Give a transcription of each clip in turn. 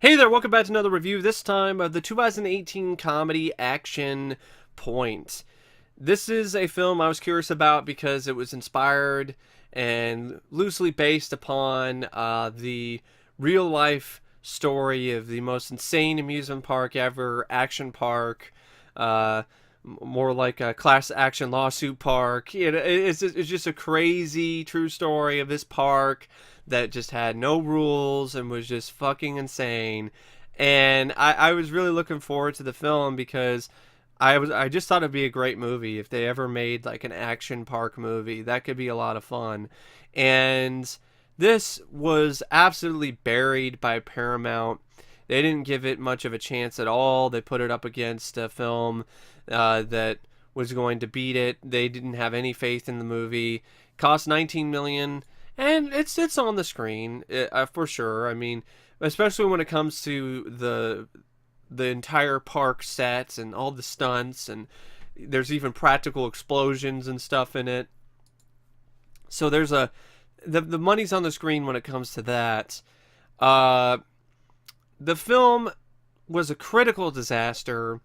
Hey there, welcome back to another review, this time of the 2018 comedy action Point. This is a film I was curious about because it was inspired and loosely based upon the real life story of the most insane amusement park ever, Action Park. More like a class action lawsuit park. It's just a crazy true story of this park that just had no rules and was just fucking insane. And I was really looking forward to the film because I just thought it'd be a great movie if they ever made like an action park movie. That could be a lot of fun. And this was absolutely buried by Paramount. They didn't give it much of a chance at all. They put it up against a film that was going to beat it. They didn't have any faith in the movie. Cost 19 million, and it's on the screen for sure. I mean, especially when it comes to the entire park sets and all the stunts, and there's even practical explosions and stuff in it. So there's the money's on the screen when it comes to that. The film was a critical disaster.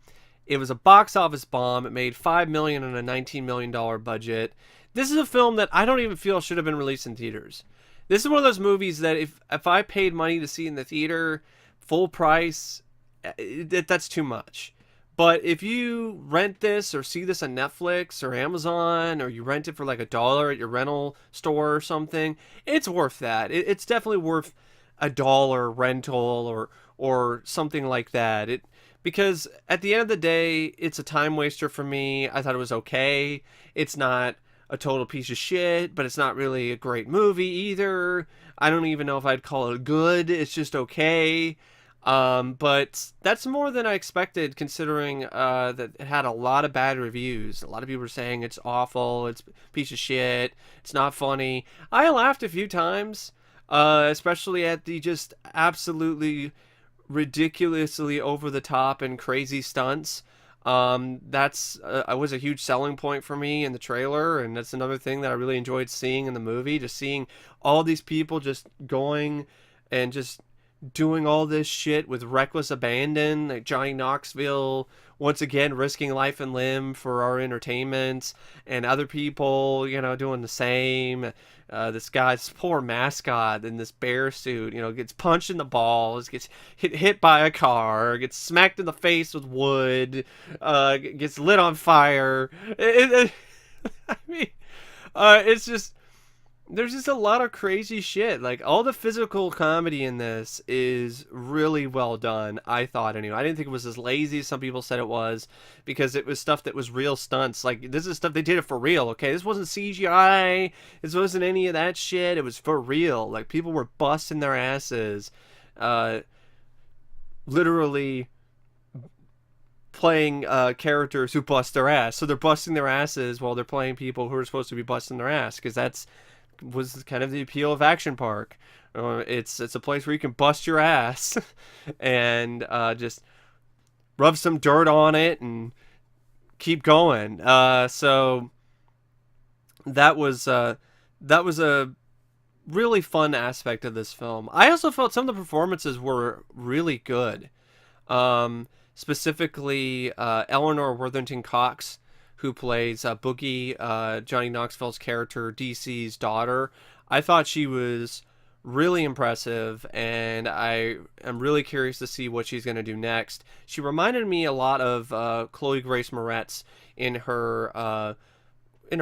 It was a box office bomb. It made $5 million on a $19 million budget. This is a film that I don't even feel should have been released in theaters. This is one of those movies that if I paid money to see in the theater, full price, that's too much. But if you rent this or see this on Netflix or Amazon, or you rent it for like $1 at your rental store or something, it's worth that. It's definitely worth $1 rental or something like that. Because at the end of the day, it's a time waster for me. I thought it was okay. It's not a total piece of shit, but it's not really a great movie either. I don't even know if I'd call it good. It's just okay. But that's more than I expected, considering that it had a lot of bad reviews. A lot of people were saying it's awful, it's a piece of shit, it's not funny. I laughed a few times, especially at the just absolutely ridiculously over the top and crazy stunts. That's was a huge selling point for me in the trailer, and that's another thing that I really enjoyed seeing in the movie. Just seeing all these people just going and just doing all this shit with reckless abandon, like Johnny Knoxville once again risking life and limb for our entertainment, and other people, doing the same. This guy's poor mascot in this bear suit, gets punched in the balls, gets hit by a car, gets smacked in the face with wood, gets lit on fire. I mean, it's just, there's just a lot of crazy shit. Like, all the physical comedy in this is really well done, I thought, anyway. I didn't think it was as lazy as some people said it was, because it was stuff that was real stunts. Like, this is stuff they did it for real, okay? This wasn't CGI. This wasn't any of that shit. It was for real. Like, people were busting their asses. Literally playing characters who bust their ass. So they're busting their asses while they're playing people who are supposed to be busting their ass, because that's was kind of the appeal of Action Park. It's a place where you can bust your ass and just rub some dirt on it and keep going. So that was a really fun aspect of this film. I also felt some of the performances were really good. Specifically, Eleanor Worthington Cox, who plays Boogie, Johnny Knoxville's character, DC's daughter. I thought she was really impressive, and I am really curious to see what she's going to do next. She reminded me a lot of Chloe Grace Moretz in her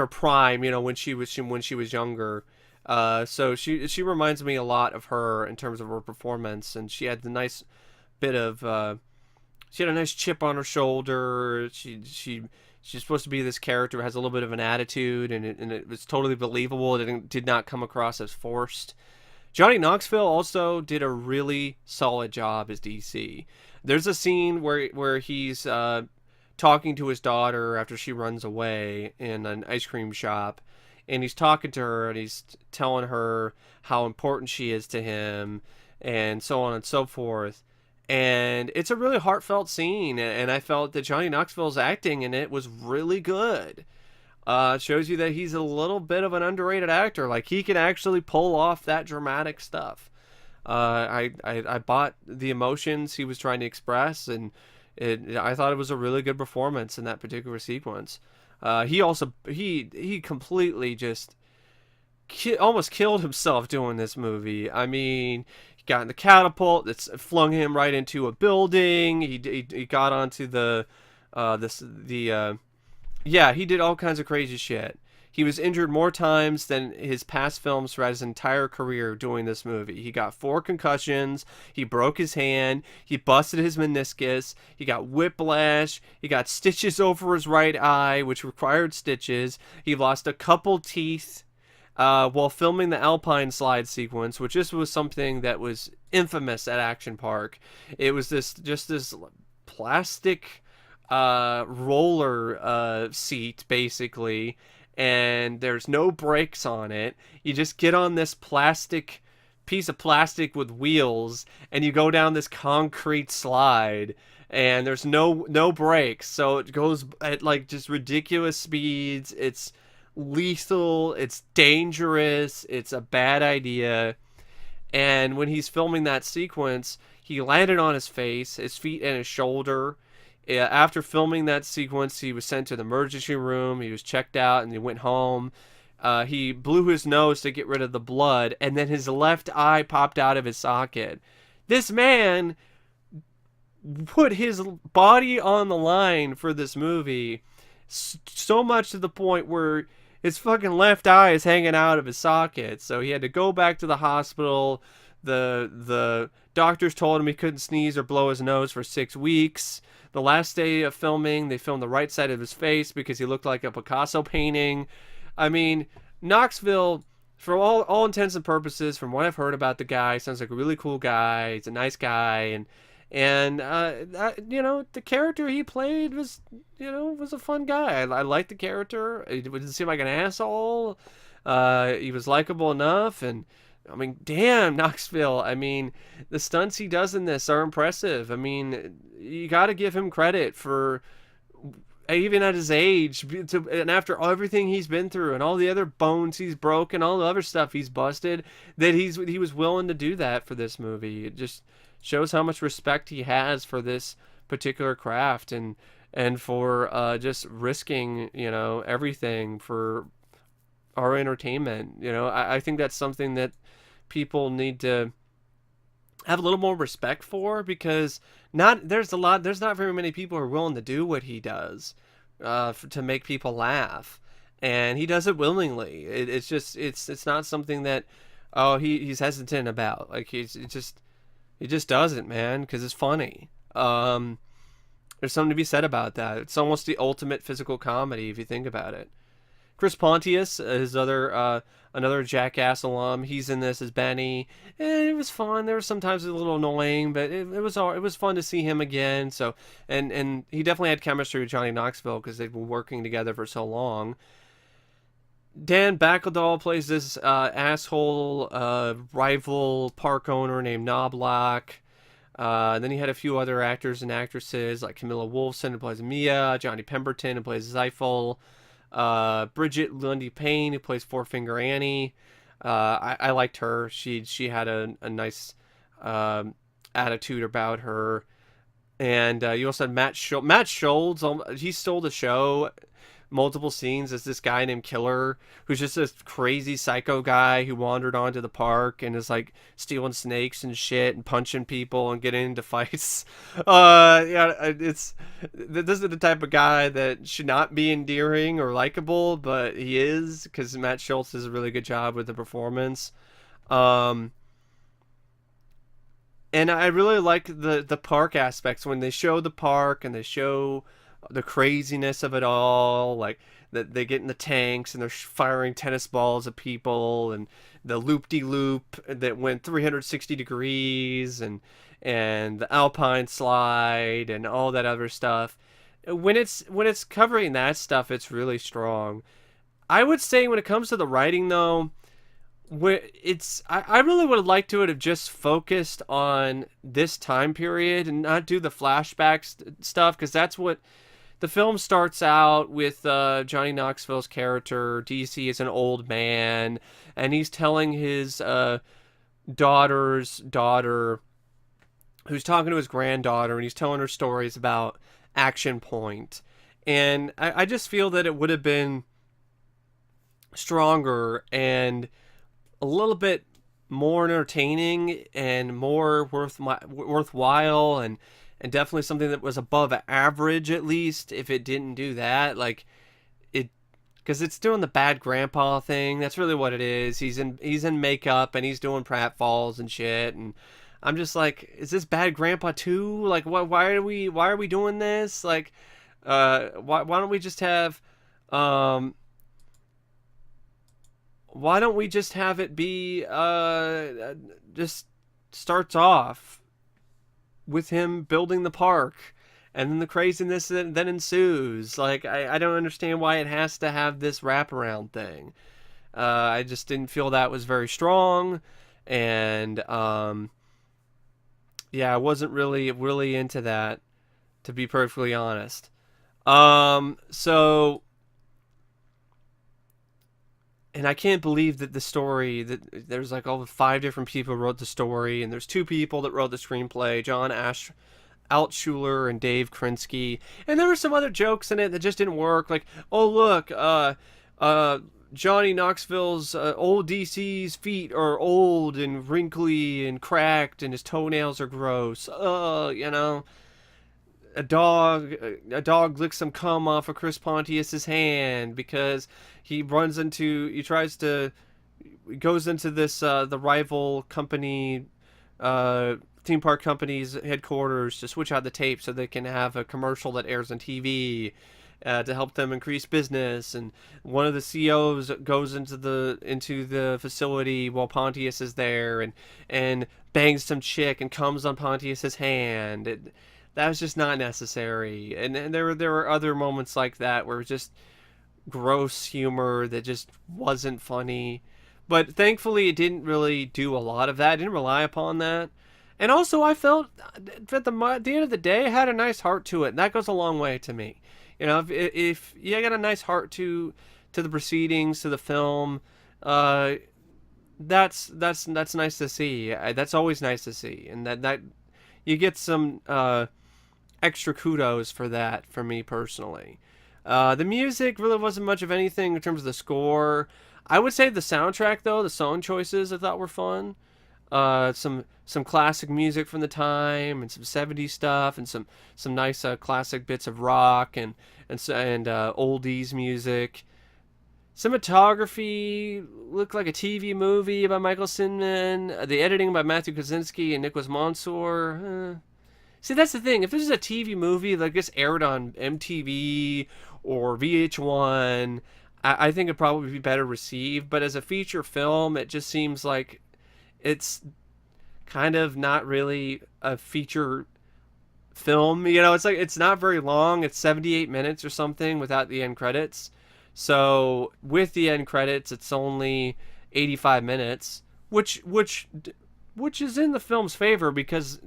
prime, when she was younger. So she reminds me a lot of her in terms of her performance, and she had the nice bit of she had a nice chip on her shoulder. She's supposed to be this character who has a little bit of an attitude, and it was totally believable. It did not come across as forced. Johnny Knoxville also did a really solid job as DC. There's a scene where he's talking to his daughter after she runs away in an ice cream shop, and he's talking to her, and he's telling her how important she is to him, and so on and so forth. And it's a really heartfelt scene, and I felt that Johnny Knoxville's acting in it was really good. It shows you that he's a little bit of an underrated actor. Like, he can actually pull off that dramatic stuff. I bought the emotions he was trying to express, and I thought it was a really good performance in that particular sequence. He also he completely just almost killed himself doing this movie. I mean, he got in the catapult that's flung him right into a building. He got onto the this the yeah, he did all kinds of crazy shit. He was injured more times than his past films throughout his entire career doing this movie. He got 4 concussions. He broke his hand. He busted his meniscus. He got whiplash. He got stitches over his right eye, which required stitches. He lost a couple teeth while filming the Alpine slide sequence, which this was something that was infamous at Action Park. It was this plastic roller seat, basically, and there's no brakes on it. You just get on this piece of plastic with wheels, and you go down this concrete slide, and there's no brakes, so it goes at like just ridiculous speeds. It's lethal, it's dangerous, it's a bad idea. And when he's filming that sequence, he landed on his face, his feet, and his shoulder. After filming that sequence, he was sent to the emergency room. He was checked out, and he went home. He blew his nose to get rid of the blood, and then his left eye popped out of his socket. This man put his body on the line for this movie, so much to the point where his fucking left eye is hanging out of his socket. So he had to go back to the hospital. The doctors told him he couldn't sneeze or blow his nose for 6 weeks. The last day of filming, they filmed the right side of his face because he looked like a Picasso painting. I mean, Knoxville, for all intents and purposes, from what I've heard about the guy, sounds like a really cool guy. He's a nice guy, and the character he played was a fun guy. I liked the character. He didn't seem like an asshole. He was likable enough, and I mean, damn, Knoxville. I mean, the stunts he does in this are impressive. I mean, you got to give him credit for, even at his age, and after everything he's been through and all the other bones he's broken, all the other stuff he's busted, that he was willing to do that for this movie. It just shows how much respect he has for this particular craft, and for just risking, everything for our entertainment. I think that's something that people need to have a little more respect for, because there's not very many people who are willing to do what he does to make people laugh, and he does it willingly. It's not something that he's hesitant about. Like he just does it, man, because it's funny. There's something to be said about that. It's almost the ultimate physical comedy if you think about it. Chris Pontius, another Jackass alum, he's in this as Benny. And it was fun. There was sometimes a little annoying, but it was fun to see him again. So and he definitely had chemistry with Johnny Knoxville because they've been working together for so long. Dan Bakkedahl plays this asshole rival park owner named Knobloch. Then he had a few other actors and actresses like Camilla Wolfson, who plays Mia, Johnny Pemberton, who plays Zyphel, Bridget Lundy Payne, who plays Four Finger Annie. I liked her. She had a nice attitude about her. And you also had Matt Schulze. He stole the show multiple scenes as this guy named Killer, who's just this crazy psycho guy who wandered onto the park and is like stealing snakes and shit and punching people and getting into fights. This is the type of guy that should not be endearing or likable, but he is, because Matt Schulze does a really good job with the performance. And I really like the park aspects when they show the park and they show the craziness of it all, like that they get in the tanks and they're firing tennis balls at people, and the loop-de-loop that went 360 degrees, and the Alpine slide and all that other stuff. When it's covering that stuff, it's really strong. I would say when it comes to the writing, though, I really would have liked to have just focused on this time period and not do the flashbacks stuff, because that's what the film starts out with. Johnny Knoxville's character DC is an old man, and he's telling his daughter's daughter who's talking to his granddaughter, and he's telling her stories about Action Point. And I just feel that it would have been stronger and a little bit more entertaining and more worthwhile, and definitely something that was above average, at least, if it didn't do that. Like, it, because it's doing the bad grandpa thing. That's really what it is. He's in makeup and he's doing pratfalls and shit, and I'm just like, is this bad grandpa too? Like, what? Why are we doing this? Like, why don't we just have um why don't we just have it be just starts off with him building the park, and then the craziness that then ensues. Like, I don't understand why it has to have this wraparound thing. I just didn't feel that was very strong, and yeah, I wasn't really into that, to be perfectly honest. So, and I can't believe that the story, that there's like all the five different people who wrote the story, and there's two people that wrote the screenplay, John Altshuler and Dave Krinsky, and there were some other jokes in it that just didn't work. Like, oh look, Johnny Knoxville's old DC's feet are old and wrinkly and cracked, and his toenails are gross. A dog licks some cum off of Chris Pontius's hand because he tries to, he goes into this the rival company, theme park company's headquarters to switch out the tape so they can have a commercial that airs on TV. To help them increase business, and one of the CEOs goes into the facility while Pontius is there, and bangs some chick and comes on Pontius's hand. That was just not necessary, and there were other moments like that where it was just gross humor that just wasn't funny. But thankfully, it didn't really do a lot of that. It didn't rely upon that. And also, I felt at the end of the day, it had a nice heart to it. And that goes a long way to me. If you got a nice heart to the proceedings, to the film, that's nice to see. That's always nice to see, and that you get some extra kudos for that, for me personally. The music really wasn't much of anything in terms of the score. I would say the soundtrack, though, the song choices I thought were fun. Some classic music from the time, and some '70s stuff, and some nice classic bits of rock, and oldies music. Cinematography looked like a TV movie by Michael Sinman. The editing by Matthew Kaczynski and Nicholas Mansour. See, that's the thing. If this is a TV movie that gets aired on MTV or VH1, I think it'd probably be better received. But as a feature film, it just seems like it's kind of not really a feature film. It's like, it's not very long. It's 78 minutes or something without the end credits. So with the end credits, it's only 85 minutes, which is in the film's favor, because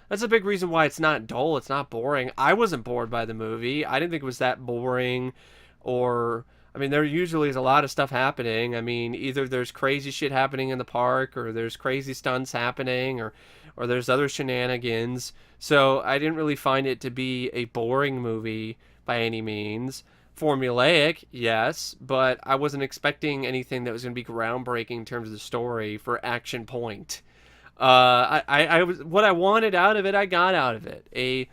that's a big reason why it's not dull. It's not boring. I wasn't bored by the movie. I didn't think it was that boring, or, I mean, there usually is a lot of stuff happening. I mean, either there's crazy shit happening in the park, or there's crazy stunts happening, or there's other shenanigans. So I didn't really find it to be a boring movie by any means. Formulaic, yes, but I wasn't expecting anything that was going to be groundbreaking in terms of the story for Action Point. I was, what I wanted out of it, I got out of it. A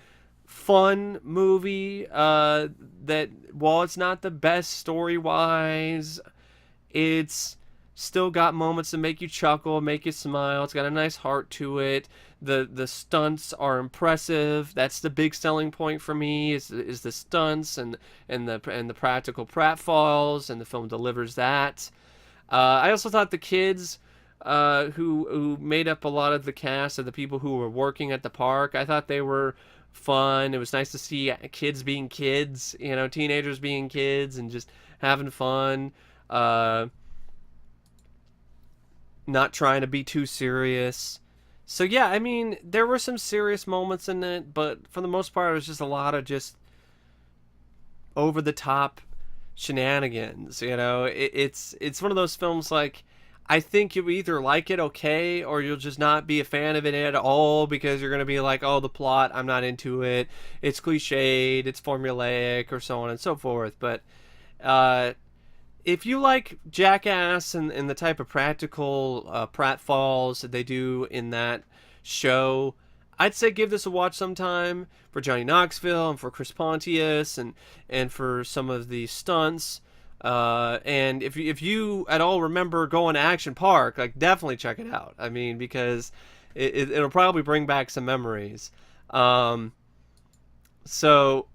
fun movie that, while it's not the best story-wise, it's still got moments that make you chuckle, make you smile. It's got a nice heart to it. The stunts are impressive. That's the big selling point for me, is the stunts and the practical pratfalls, and the film delivers that. I also thought the kids who made up a lot of the cast of the people who were working at the park, I thought they were fun. It was nice to see kids being kids, teenagers being kids and just having fun. Not trying to be too serious. So yeah, I mean, there were some serious moments in it, but for the most part, it was just a lot of just over the top shenanigans. It's one of those films, like, I think you either like it okay, or you'll just not be a fan of it at all because you're going to be like, oh, the plot, I'm not into it. It's cliched, it's formulaic, or so on and so forth. But uh, if you like Jackass and the type of practical pratfalls that they do in that show, I'd say give this a watch sometime for Johnny Knoxville and for Chris Pontius and for some of the stunts. And if you at all remember going to Action Park, like definitely check it out. I mean, because it'll probably bring back some memories. Um, so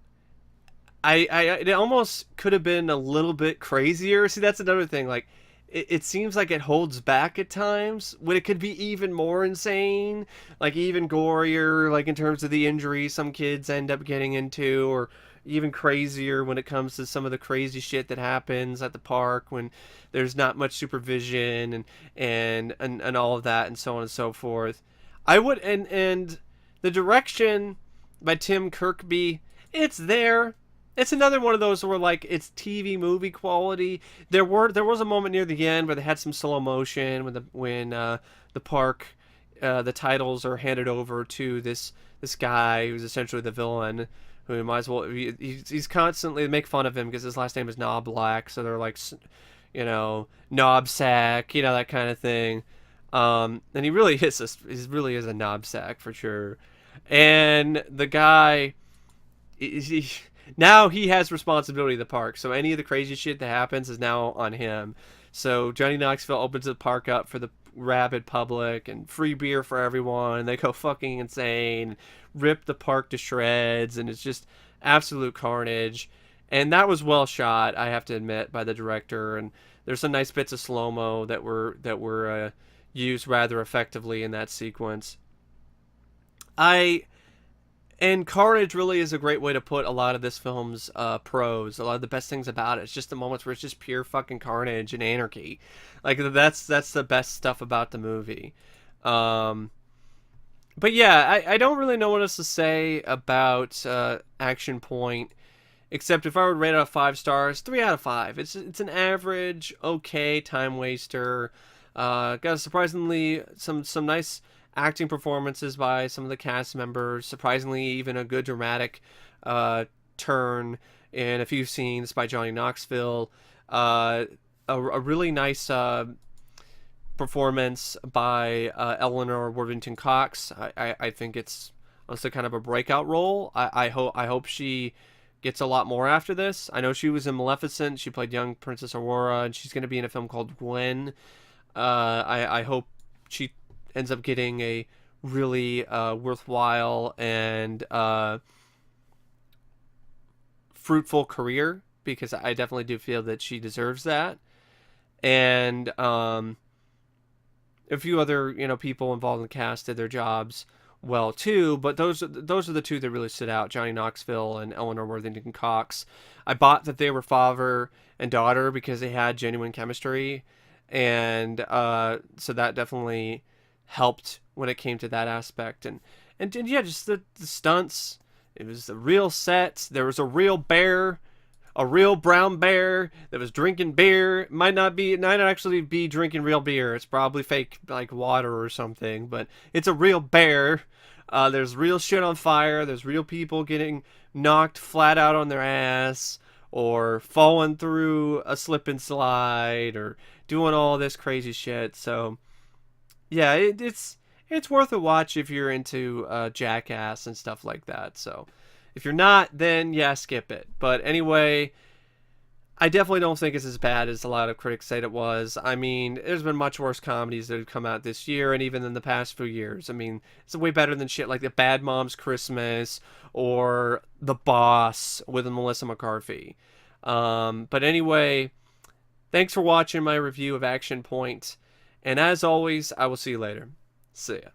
I it almost could have been a little bit crazier. See, that's another thing. Like, it seems like it holds back at times when it could be even more insane, like even gorier, like in terms of the injuries some kids end up getting into, or even crazier when it comes to some of the crazy shit that happens at the park when there's not much supervision and all of that and so on and so forth. I would and the direction by Tim Kirkby, it's there. It's another one of those where like it's TV movie quality. There was a moment near the end where they had some slow motion when the park the titles are handed over to this guy who's essentially the villain, who might as well he's constantly, they make fun of him because his last name is Knob Black, so they're like, you know, Knob Sack, you know, that kind of thing. And he really is a knob sack for sure. And the guy, he, now he has responsibility of the park, so any of the crazy shit that happens is now on him. So Johnny Knoxville opens the park up for the rabid public and free beer for everyone, and they go fucking insane, rip the park to shreds, and it's just absolute carnage. And that was well shot, I have to admit, by the director. And there's some nice bits of slow mo that were used rather effectively in that sequence. I And carnage really is a great way to put a lot of this film's pros. A lot of the best things about it. It's just the moments where it's just pure fucking carnage and anarchy. Like that's the best stuff about the movie. Um, but yeah, I don't really know what else to say about Action Point, except if I would rate it out of 5 stars, 3 out of 5. It's an average, okay time waster. Got surprisingly some nice acting performances by some of the cast members. Surprisingly, even a good dramatic turn in a few scenes by Johnny Knoxville. A really nice performance by Eleanor Worthington Cox. I think it's honestly kind of a breakout role. I hope she gets a lot more after this. I know she was in Maleficent. She played young Princess Aurora, and she's going to be in a film called Gwen. I hope she ends up getting a really worthwhile and fruitful career, because I definitely do feel that she deserves that. And a few other people involved in the cast did their jobs well too, but those are the two that really stood out: Johnny Knoxville and Eleanor Worthington Cox. I bought that they were father and daughter because they had genuine chemistry, and so that definitely helped when it came to that aspect. And yeah, just the stunts. It was the real sets. There was a real bear, a real brown bear that was drinking beer. It might not actually be drinking real beer. It's probably fake, like water or something, but it's a real bear. There's real shit on fire. There's real people getting knocked flat out on their ass, or falling through a slip and slide, or doing all this crazy shit. So yeah, it's worth a watch if you're into Jackass and stuff like that. So if you're not, then yeah, skip it. But anyway, I definitely don't think it's as bad as a lot of critics said it was. I mean, there's been much worse comedies that have come out this year, and even in the past few years. I mean, it's way better than shit like The Bad Moms Christmas or The Boss with Melissa McCarthy. But anyway, thanks for watching my review of Action Point. And as always, I will see you later. See ya.